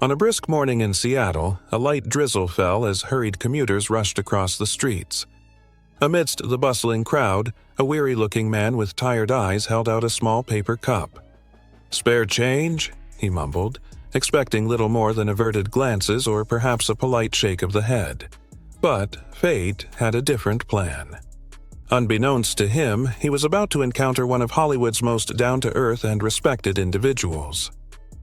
On a brisk morning in Seattle, a light drizzle fell as hurried commuters rushed across the streets. Amidst the bustling crowd, a weary-looking man with tired eyes held out a small paper cup. "Spare change?" he mumbled, expecting little more than averted glances or perhaps a polite shake of the head. But fate had a different plan. Unbeknownst to him, he was about to encounter one of Hollywood's most down-to-earth and respected individuals.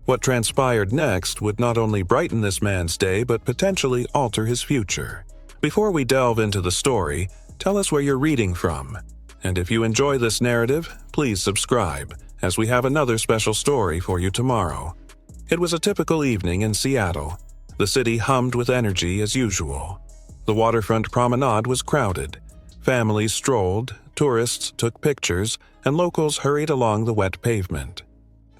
What transpired next would not only brighten this man's day but potentially alter his future. Before we delve into the story, tell us where you're reading from. And if you enjoy this narrative, please subscribe, as we have another special story for you tomorrow. It was a typical evening in Seattle. The city hummed with energy as usual. The waterfront promenade was crowded. Families strolled, tourists took pictures, and locals hurried along the wet pavement.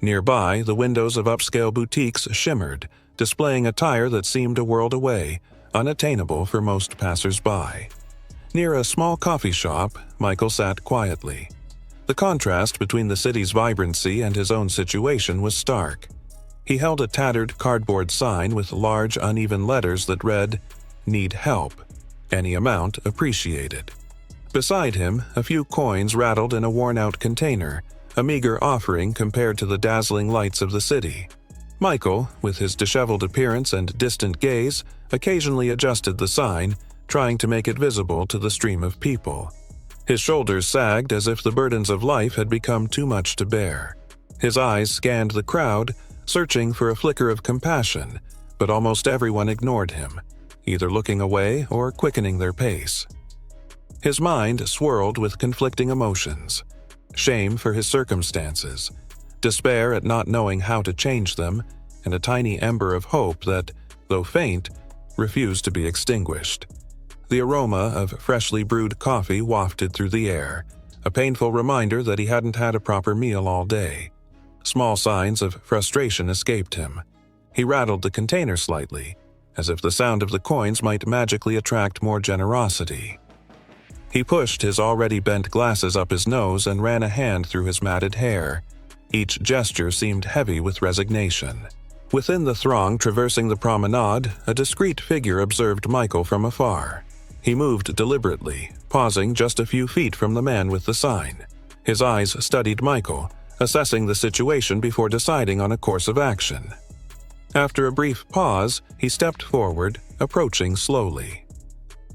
Nearby, the windows of upscale boutiques shimmered, displaying attire that seemed a world away, unattainable for most passers-by. Near a small coffee shop, Michael sat quietly. The contrast between the city's vibrancy and his own situation was stark. He held a tattered cardboard sign with large, uneven letters that read, "Need help. Any amount appreciated." Beside him, a few coins rattled in a worn-out container, a meager offering compared to the dazzling lights of the city. Michael, with his disheveled appearance and distant gaze, occasionally adjusted the sign, trying to make it visible to the stream of people. His shoulders sagged as if the burdens of life had become too much to bear. His eyes scanned the crowd, searching for a flicker of compassion, but almost everyone ignored him, either looking away or quickening their pace. His mind swirled with conflicting emotions: shame for his circumstances, despair at not knowing how to change them, and a tiny ember of hope that, though faint, refused to be extinguished. The aroma of freshly brewed coffee wafted through the air, a painful reminder that he hadn't had a proper meal all day. Small signs of frustration escaped him. He rattled the container slightly, as if the sound of the coins might magically attract more generosity. He pushed his already bent glasses up his nose and ran a hand through his matted hair. Each gesture seemed heavy with resignation. Within the throng traversing the promenade, a discreet figure observed Michael from afar. He moved deliberately, pausing just a few feet from the man with the sign. His eyes studied Michael, assessing the situation before deciding on a course of action. After a brief pause, he stepped forward, approaching slowly.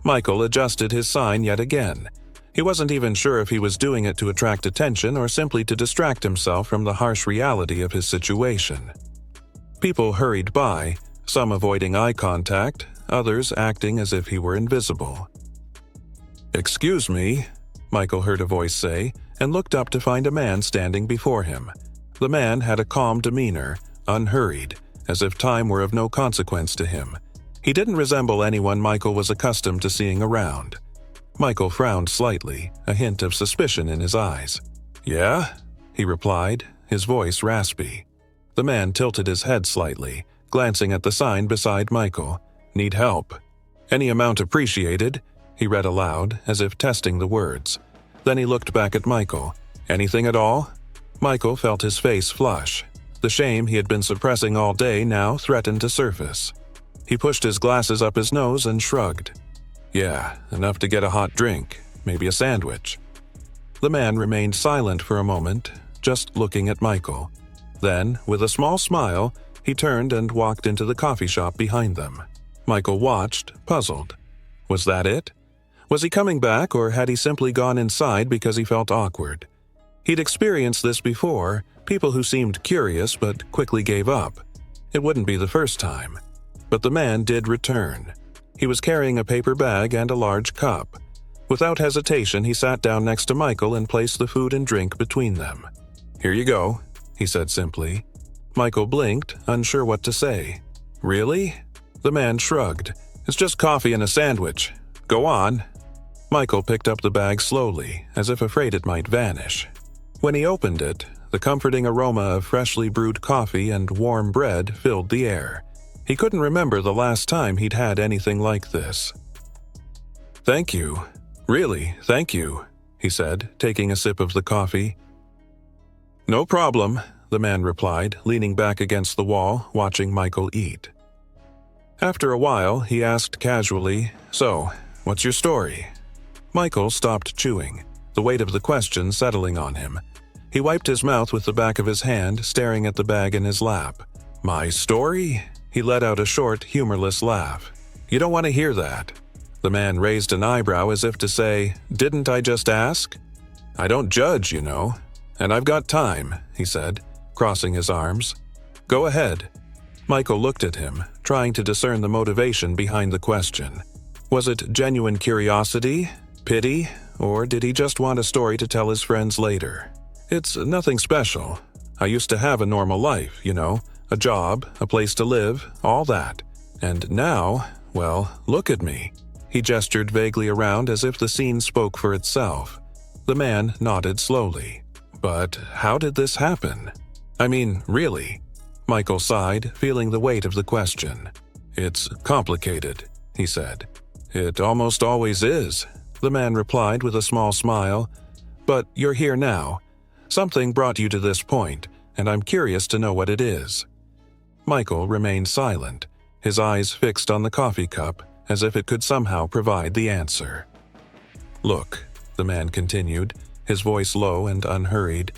Michael adjusted his sign yet again. He wasn't even sure if he was doing it to attract attention or simply to distract himself from the harsh reality of his situation. People hurried by, some avoiding eye contact, others acting as if he were invisible. "Excuse me," Michael heard a voice say, and looked up to find a man standing before him. The man had a calm demeanor, unhurried, as if time were of no consequence to him. He didn't resemble anyone Michael was accustomed to seeing around. Michael frowned slightly, a hint of suspicion in his eyes. "Yeah?" he replied, his voice raspy. The man tilted his head slightly, glancing at the sign beside Michael. "Need help. Any amount appreciated," he read aloud, as if testing the words. Then he looked back at Michael. "Anything at all?" Michael felt his face flush. The shame he had been suppressing all day now threatened to surface. He pushed his glasses up his nose and shrugged. "Yeah, enough to get a hot drink, maybe a sandwich." The man remained silent for a moment, just looking at Michael. Then, with a small smile, he turned and walked into the coffee shop behind them. Michael watched, puzzled. Was that it? Was he coming back, or had he simply gone inside because he felt awkward? He'd experienced this before, people who seemed curious but quickly gave up. It wouldn't be the first time. But the man did return. He was carrying a paper bag and a large cup. Without hesitation, he sat down next to Michael and placed the food and drink between them. "Here you go," he said simply. Michael blinked, unsure what to say. "Really?" The man shrugged. "It's just coffee and a sandwich. Go on." Michael picked up the bag slowly, as if afraid it might vanish. When he opened it, the comforting aroma of freshly brewed coffee and warm bread filled the air. He couldn't remember the last time he'd had anything like this. "Thank you. Really, thank you," he said, taking a sip of the coffee. "No problem," the man replied, leaning back against the wall, watching Michael eat. After a while, he asked casually, "So, what's your story?" Michael stopped chewing, the weight of the question settling on him. He wiped his mouth with the back of his hand, staring at the bag in his lap. "My story?" He let out a short, humorless laugh. "You don't want to hear that." The man raised an eyebrow as if to say, "Didn't I just ask?" "I don't judge, you know. And I've got time," he said, crossing his arms. "Go ahead." Michael looked at him, trying to discern the motivation behind the question. Was it genuine curiosity, pity, or did he just want a story to tell his friends later? "It's nothing special. I used to have a normal life, you know, a job, a place to live, all that. And now, well, look at me." He gestured vaguely around as if the scene spoke for itself. The man nodded slowly. "But how did this happen? I mean, really?" Michael sighed, feeling the weight of the question. "It's complicated," he said. "It almost always is," the man replied with a small smile. "But you're here now. Something brought you to this point, and I'm curious to know what it is." Michael remained silent, his eyes fixed on the coffee cup, as if it could somehow provide the answer. "Look," the man continued, his voice low and unhurried,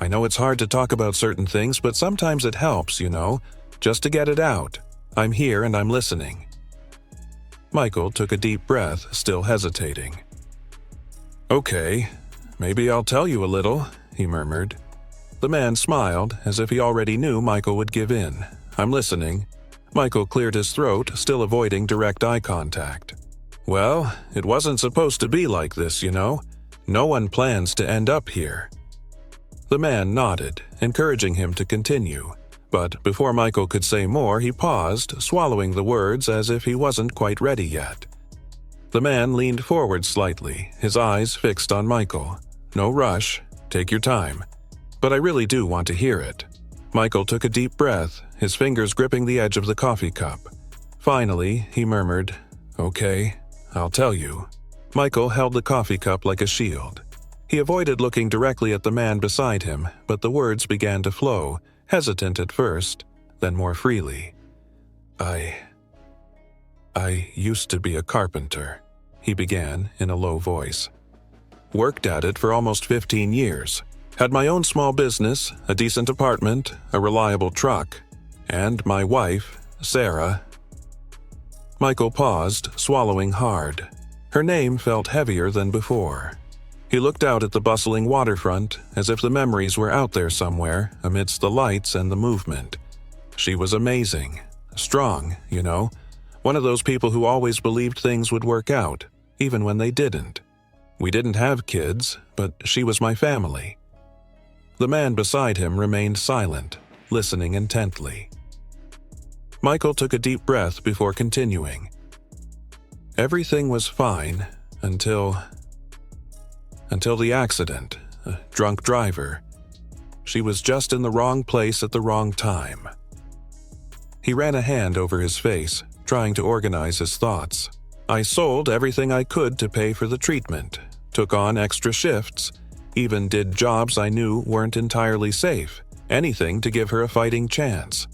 "I know it's hard to talk about certain things, but sometimes it helps, you know, just to get it out. I'm here and I'm listening." Michael took a deep breath, still hesitating. "Okay, maybe I'll tell you a little," he murmured. The man smiled, as if he already knew Michael would give in. "I'm listening." Michael cleared his throat, still avoiding direct eye contact. "Well, it wasn't supposed to be like this, you know. No one plans to end up here." The man nodded, encouraging him to continue. But before Michael could say more, he paused, swallowing the words as if he wasn't quite ready yet. The man leaned forward slightly, his eyes fixed on Michael. "No rush. Take your time. But I really do want to hear it." Michael took a deep breath, his fingers gripping the edge of the coffee cup. Finally, he murmured, "Okay, I'll tell you." Michael held the coffee cup like a shield. He avoided looking directly at the man beside him, but the words began to flow, hesitant at first, then more freely. I used to be a carpenter," he began in a low voice. "Worked at it for almost 15 years. Had my own small business, a decent apartment, a reliable truck, and my wife, Sarah." Michael paused, swallowing hard. Her name felt heavier than before. He looked out at the bustling waterfront, as if the memories were out there somewhere, amidst the lights and the movement. She was amazing. Strong, you know. One of those people who always believed things would work out, even when they didn't. We didn't have kids, but she was my family. The man beside him remained silent, listening intently. Michael took a deep breath before continuing. "Everything was fine until the accident, a drunk driver. She was just in the wrong place at the wrong time." He ran a hand over his face, trying to organize his thoughts. "I sold everything I could to pay for the treatment, took on extra shifts, even did jobs I knew weren't entirely safe, anything to give her a fighting chance."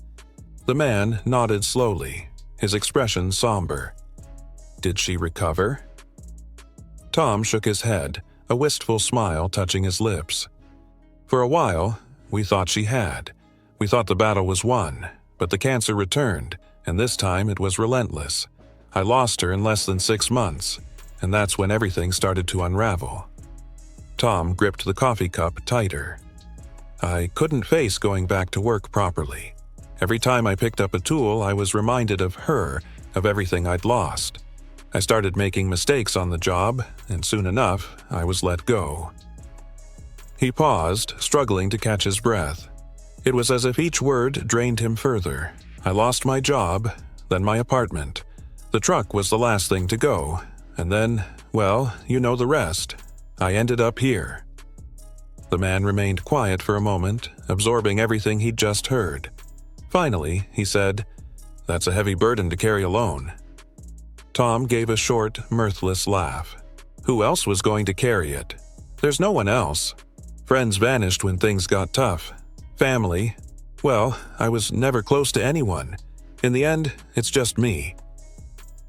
The man nodded slowly, his expression somber. "Did she recover?" Tom shook his head, a wistful smile touching his lips. "For a while, we thought she had. We thought the battle was won, but the cancer returned, and this time it was relentless. I lost her in less than 6 months, and that's when everything started to unravel." Tom gripped the coffee cup tighter. "I couldn't face going back to work properly. Every time I picked up a tool, I was reminded of her, of everything I'd lost. I started making mistakes on the job, and soon enough, I was let go." He paused, struggling to catch his breath. It was as if each word drained him further. "I lost my job, then my apartment. The truck was the last thing to go, and then, well, you know the rest. I ended up here." The man remained quiet for a moment, absorbing everything he'd just heard. Finally, he said, "That's a heavy burden to carry alone." Tom gave a short, mirthless laugh. "Who else was going to carry it? There's no one else. Friends vanished when things got tough. Family, well, I was never close to anyone. In the end, it's just me."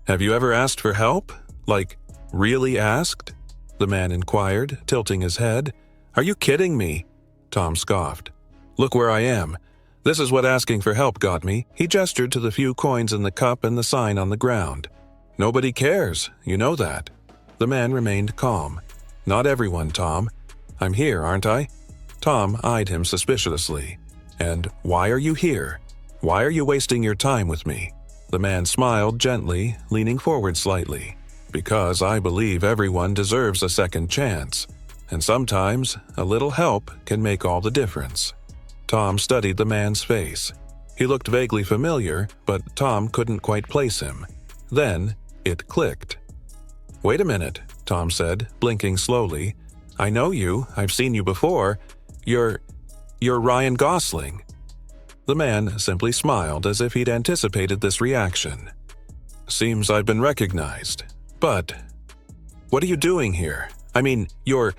"Have you ever asked for help? Like, really asked?" the man inquired, tilting his head. "Are you kidding me?" Tom scoffed. "Look where I am. This is what asking for help got me." He gestured to the few coins in the cup and the sign on the ground. "Nobody cares, you know that." The man remained calm. "Not everyone, Tom. I'm here, aren't I?" Tom eyed him suspiciously. "And why are you here? Why are you wasting your time with me?" The man smiled gently, leaning forward slightly. "Because I believe everyone deserves a second chance, and sometimes a little help can make all the difference." Tom studied the man's face. He looked vaguely familiar, but Tom couldn't quite place him. Then it clicked. "Wait a minute," Tom said, blinking slowly. "I know you. I've seen you before. You're Ryan Gosling." The man simply smiled as if he'd anticipated this reaction. "Seems I've been recognized. But what are you doing here? I mean, you're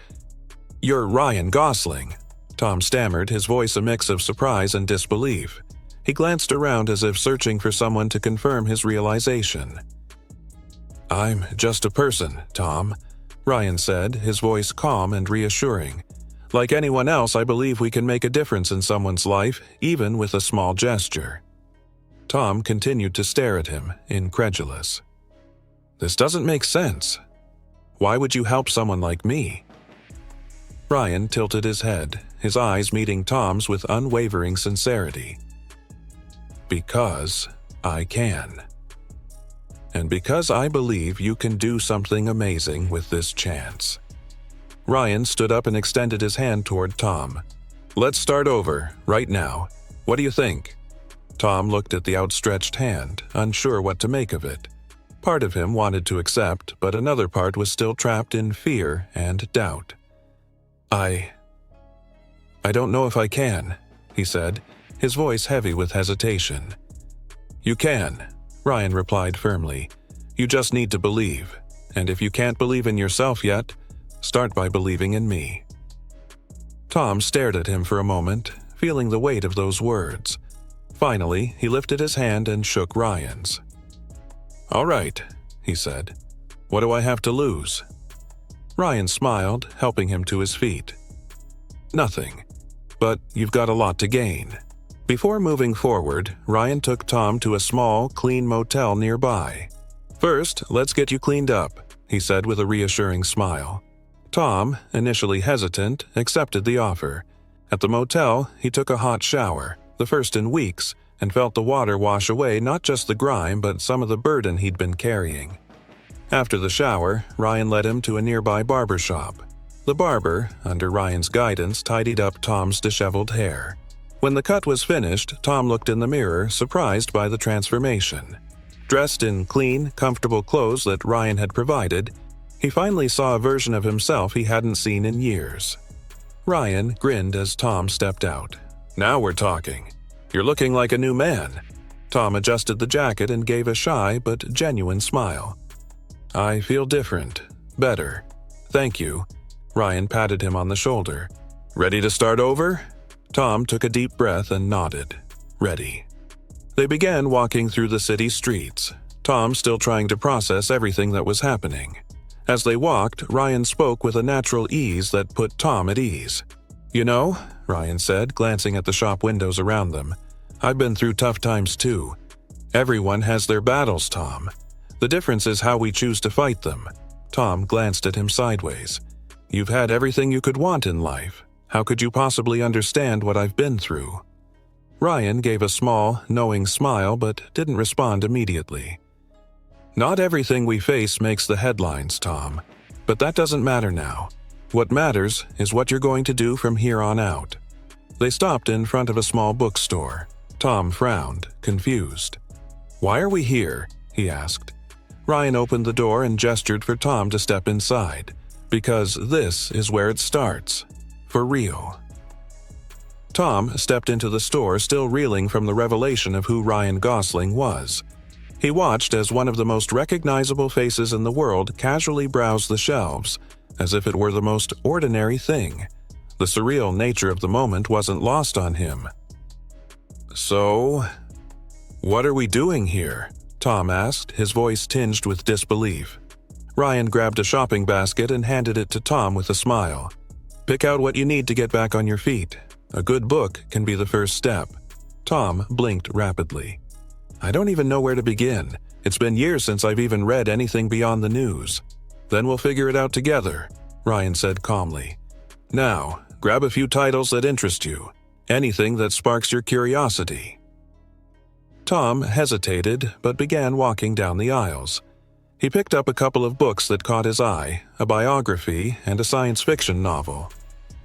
Ryan Gosling." Tom stammered, his voice a mix of surprise and disbelief. He glanced around as if searching for someone to confirm his realization. "I'm just a person, Tom," Ryan said, his voice calm and reassuring. "Like anyone else, I believe we can make a difference in someone's life, even with a small gesture." Tom continued to stare at him, incredulous. "This doesn't make sense. Why would you help someone like me?" Ryan tilted his head, his eyes meeting Tom's with unwavering sincerity. "Because I can. And because I believe you can do something amazing with this chance." Ryan stood up and extended his hand toward Tom. "Let's start over, right now. What do you think?" Tom looked at the outstretched hand, unsure what to make of it. Part of him wanted to accept, but another part was still trapped in fear and doubt. I don't know if I can," he said, his voice heavy with hesitation. "You can," Ryan replied firmly. "You just need to believe. And if you can't believe in yourself yet, start by believing in me." Tom stared at him for a moment, feeling the weight of those words. Finally, he lifted his hand and shook Ryan's. "All right," he said. "What do I have to lose?" Ryan smiled, helping him to his feet. "Nothing. But you've got a lot to gain." Before moving forward, Ryan took Tom to a small, clean motel nearby. "First, let's get you cleaned up," he said with a reassuring smile. Tom, initially hesitant, accepted the offer. At the motel, he took a hot shower, the first in weeks, and felt the water wash away not just the grime but some of the burden he'd been carrying. After the shower, Ryan led him to a nearby barber shop. The barber, under Ryan's guidance, tidied up Tom's disheveled hair. When the cut was finished, Tom looked in the mirror, surprised by the transformation. Dressed in clean, comfortable clothes that Ryan had provided, he finally saw a version of himself he hadn't seen in years. Ryan grinned as Tom stepped out. "Now we're talking. You're looking like a new man." Tom adjusted the jacket and gave a shy but genuine smile. "I feel different. Better. Thank you." Ryan patted him on the shoulder. "Ready to start over?" Tom took a deep breath and nodded. "Ready." They began walking through the city streets, Tom still trying to process everything that was happening. As they walked, Ryan spoke with a natural ease that put Tom at ease. "You know," Ryan said, glancing at the shop windows around them, "I've been through tough times too. Everyone has their battles, Tom. The difference is how we choose to fight them." Tom glanced at him sideways. "You've had everything you could want in life. How could you possibly understand what I've been through?" Ryan gave a small, knowing smile but didn't respond immediately. "Not everything we face makes the headlines, Tom. But that doesn't matter now. What matters is what you're going to do from here on out." They stopped in front of a small bookstore. Tom frowned, confused. "Why are we here?" he asked. Ryan opened the door and gestured for Tom to step inside. "Because this is where it starts. For real." Tom stepped into the store, still reeling from the revelation of who Ryan Gosling was. He watched as one of the most recognizable faces in the world casually browsed the shelves, as if it were the most ordinary thing. The surreal nature of the moment wasn't lost on him. "So, "What are we doing here?" Tom asked, his voice tinged with disbelief. Ryan grabbed a shopping basket and handed it to Tom with a smile. "Pick out what you need to get back on your feet. A good book can be the first step." Tom blinked rapidly. "I don't even know where to begin. It's been years since I've even read anything beyond the news." "Then we'll figure it out together," Ryan said calmly. "Now, grab a few titles that interest you. Anything that sparks your curiosity." Tom hesitated but began walking down the aisles. He picked up a couple of books that caught his eye, a biography and a science fiction novel.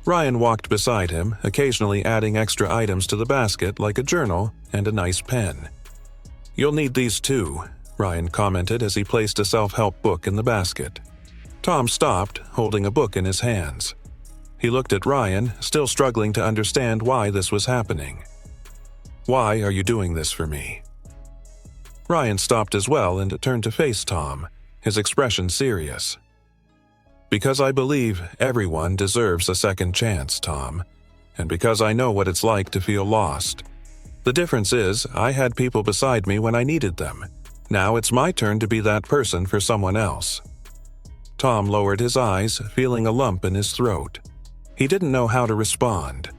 Ryan walked beside him, occasionally adding extra items to the basket like a journal and a nice pen. "You'll need these too," Ryan commented as he placed a self-help book in the basket. Tom stopped, holding a book in his hands. He looked at Ryan, still struggling to understand why this was happening. "Why are you doing this for me?" Ryan stopped as well and turned to face Tom, his expression serious. "Because I believe everyone deserves a second chance, Tom, and because I know what it's like to feel lost. The difference is, I had people beside me when I needed them. Now it's my turn to be that person for someone else." Tom lowered his eyes, feeling a lump in his throat. He didn't know how to respond.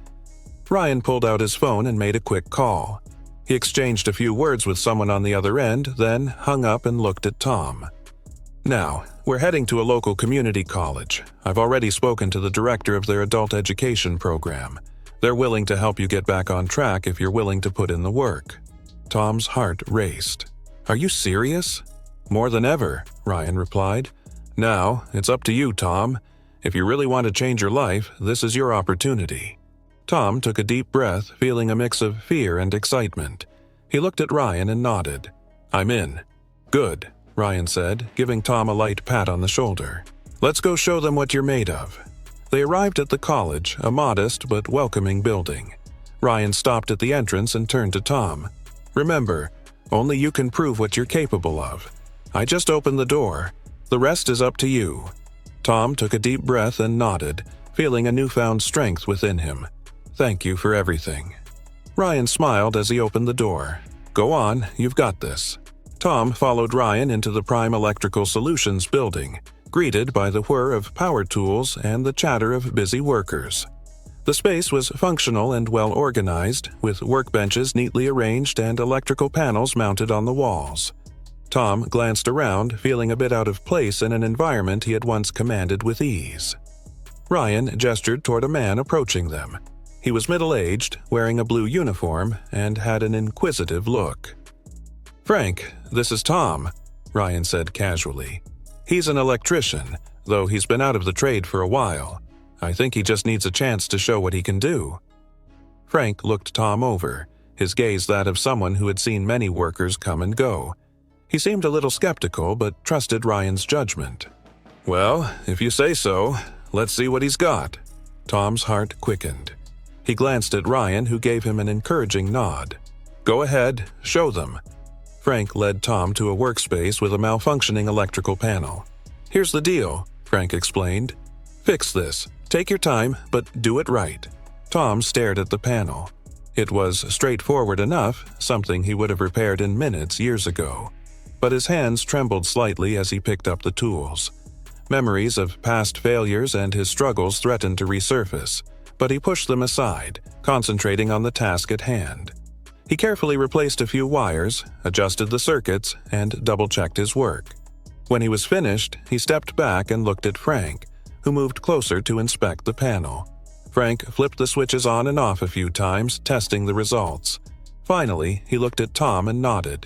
Ryan pulled out his phone and made a quick call. He exchanged a few words with someone on the other end, then hung up and looked at Tom. "Now, we're heading to a local community college. I've already spoken to the director of their adult education program. They're willing to help you get back on track if you're willing to put in the work." Tom's heart raced. "Are you serious?" "More than ever," Ryan replied. "Now, it's up to you, Tom. If you really want to change your life, this is your opportunity." Tom took a deep breath, feeling a mix of fear and excitement. He looked at Ryan and nodded. "I'm in." "Good," Ryan said, giving Tom a light pat on the shoulder. "Let's go show them what you're made of." They arrived at the college, a modest but welcoming building. Ryan stopped at the entrance and turned to Tom. "Remember, only you can prove what you're capable of. I just opened the door. The rest is up to you." Tom took a deep breath and nodded, feeling a newfound strength within him. "Thank you for everything." Ryan smiled as he opened the door. "Go on, you've got this." Tom followed Ryan into the Prime Electrical Solutions building, greeted by the whir of power tools and the chatter of busy workers. The space was functional and well organized, with workbenches neatly arranged and electrical panels mounted on the walls. Tom glanced around, feeling a bit out of place in an environment he had once commanded with ease. Ryan gestured toward a man approaching them. He was middle-aged, wearing a blue uniform, and had an inquisitive look. "Frank, this is Tom," Ryan said casually. "He's an electrician, though he's been out of the trade for a while. I think he just needs a chance to show what he can do." Frank looked Tom over, his gaze that of someone who had seen many workers come and go. He seemed a little skeptical, but trusted Ryan's judgment. "Well, if you say so, let's see what he's got." Tom's heart quickened. He glanced at Ryan, who gave him an encouraging nod. "Go ahead, show them." Frank led Tom to a workspace with a malfunctioning electrical panel. "Here's the deal," Frank explained. "Fix this. Take your time, but do it right." Tom stared at the panel. It was straightforward enough, something he would have repaired in minutes years ago. But his hands trembled slightly as he picked up the tools. Memories of past failures and his struggles threatened to resurface, but he pushed them aside, concentrating on the task at hand. He carefully replaced a few wires, adjusted the circuits, and double-checked his work. When he was finished, he stepped back and looked at Frank, who moved closer to inspect the panel. Frank flipped the switches on and off a few times, testing the results. Finally, he looked at Tom and nodded.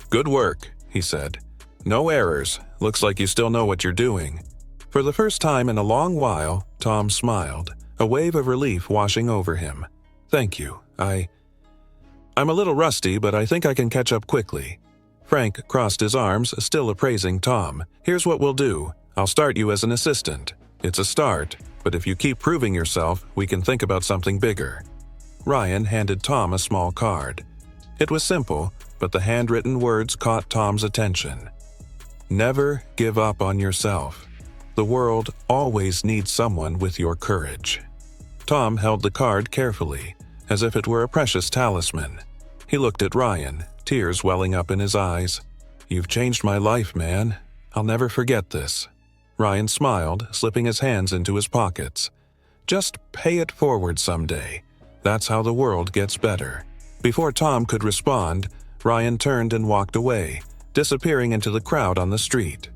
"Good work," he said. "No errors. Looks like you still know what you're doing." For the first time in a long while, Tom smiled, a wave of relief washing over him. "Thank you. I'm a little rusty, but I think I can catch up quickly." Frank crossed his arms, still appraising Tom. "Here's what we'll do. I'll start you as an assistant. It's a start, but if you keep proving yourself, we can think about something bigger." Ryan handed Tom a small card. It was simple, but the handwritten words caught Tom's attention. "Never give up on yourself. The world always needs someone with your courage." Tom held the card carefully, as if it were a precious talisman. He looked at Ryan, tears welling up in his eyes. "You've changed my life, man. I'll never forget this." Ryan smiled, slipping his hands into his pockets. "Just pay it forward someday. That's how the world gets better." Before Tom could respond, Ryan turned and walked away, disappearing into the crowd on the street.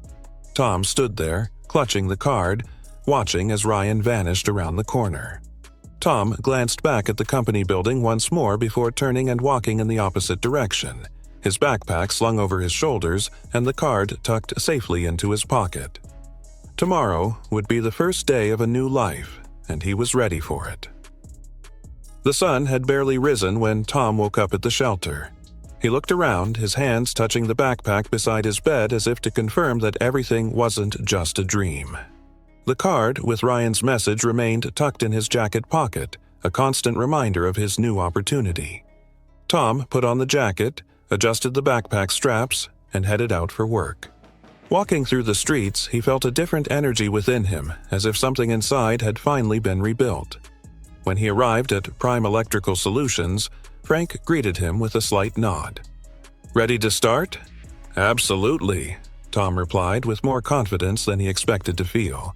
Tom stood there, clutching the card, watching as Ryan vanished around the corner. Tom glanced back at the company building once more before turning and walking in the opposite direction, his backpack slung over his shoulders and the card tucked safely into his pocket. Tomorrow would be the first day of a new life, and he was ready for it. The sun had barely risen when Tom woke up at the shelter. He looked around, his hands touching the backpack beside his bed as if to confirm that everything wasn't just a dream. The card with Ryan's message remained tucked in his jacket pocket, a constant reminder of his new opportunity. Tom put on the jacket, adjusted the backpack straps, and headed out for work. Walking through the streets, he felt a different energy within him, as if something inside had finally been rebuilt. When he arrived at Prime Electrical Solutions, Frank greeted him with a slight nod. "Ready to start?" "Absolutely," Tom replied with more confidence than he expected to feel.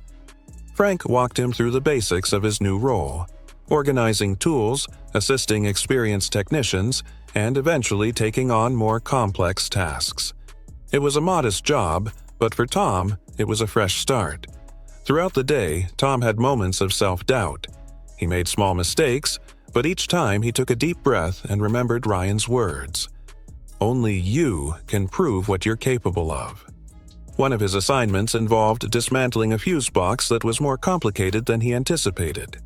Frank walked him through the basics of his new role, organizing tools, assisting experienced technicians, and eventually taking on more complex tasks. It was a modest job, but for Tom, it was a fresh start. Throughout the day, Tom had moments of self-doubt. He made small mistakes, but each time he took a deep breath and remembered Ryan's words. "Only you can prove what you're capable of." One of his assignments involved dismantling a fuse box that was more complicated than he anticipated.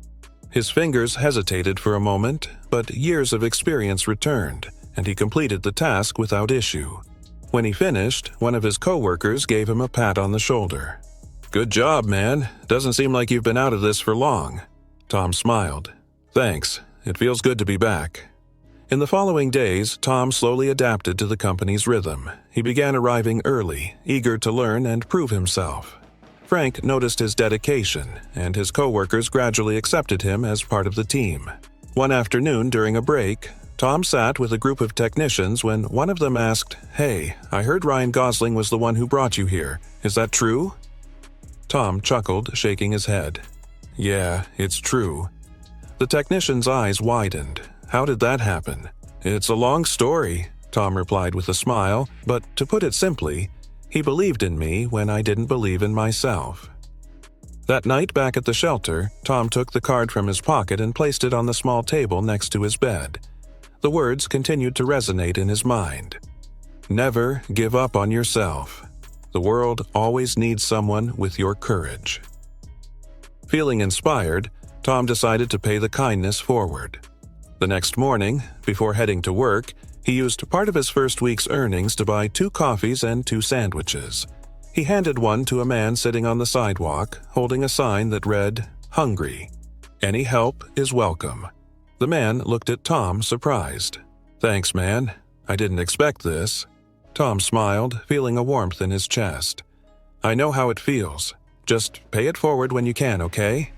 His fingers hesitated for a moment, but years of experience returned, and he completed the task without issue. When he finished, one of his coworkers gave him a pat on the shoulder. "Good job, man. Doesn't seem like you've been out of this for long." Tom smiled. "Thanks. It feels good to be back." In the following days, Tom slowly adapted to the company's rhythm. He began arriving early, eager to learn and prove himself. Frank noticed his dedication, and his coworkers gradually accepted him as part of the team. One afternoon during a break, Tom sat with a group of technicians when one of them asked, "Hey, I heard Ryan Gosling was the one who brought you here. Is that true?" Tom chuckled, shaking his head. "Yeah, it's true." The technician's eyes widened. "How did that happen?" "It's a long story," Tom replied with a smile, but to put it simply, he believed in me when I didn't believe in myself. That night back at the shelter, Tom took the card from his pocket and placed it on the small table next to his bed. The words continued to resonate in his mind. "Never give up on yourself. The world always needs someone with your courage." Feeling inspired, Tom decided to pay the kindness forward. The next morning, before heading to work, he used part of his first week's earnings to buy 2 coffees and 2 sandwiches. He handed one to a man sitting on the sidewalk, holding a sign that read, "Hungry. Any help is welcome." The man looked at Tom, surprised. "Thanks, man. I didn't expect this." Tom smiled, feeling a warmth in his chest. "I know how it feels. Just pay it forward when you can, okay?"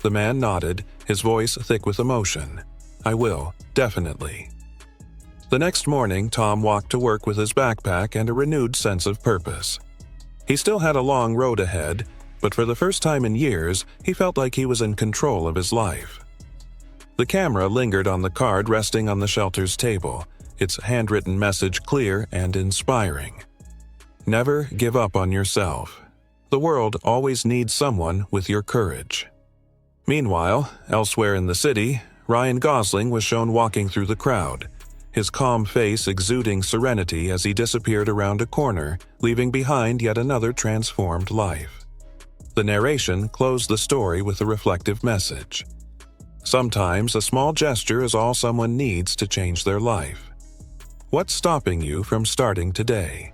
The man nodded, his voice thick with emotion. "I will, definitely." The next morning, Tom walked to work with his backpack and a renewed sense of purpose. He still had a long road ahead, but for the first time in years, he felt like he was in control of his life. The camera lingered on the card resting on the shelter's table, its handwritten message clear and inspiring. Never give up on yourself. The world always needs someone with your courage. Meanwhile, elsewhere in the city, Ryan Gosling was shown walking through the crowd, his calm face exuding serenity as he disappeared around a corner, leaving behind yet another transformed life. The narration closed the story with a reflective message. Sometimes a small gesture is all someone needs to change their life. What's stopping you from starting today?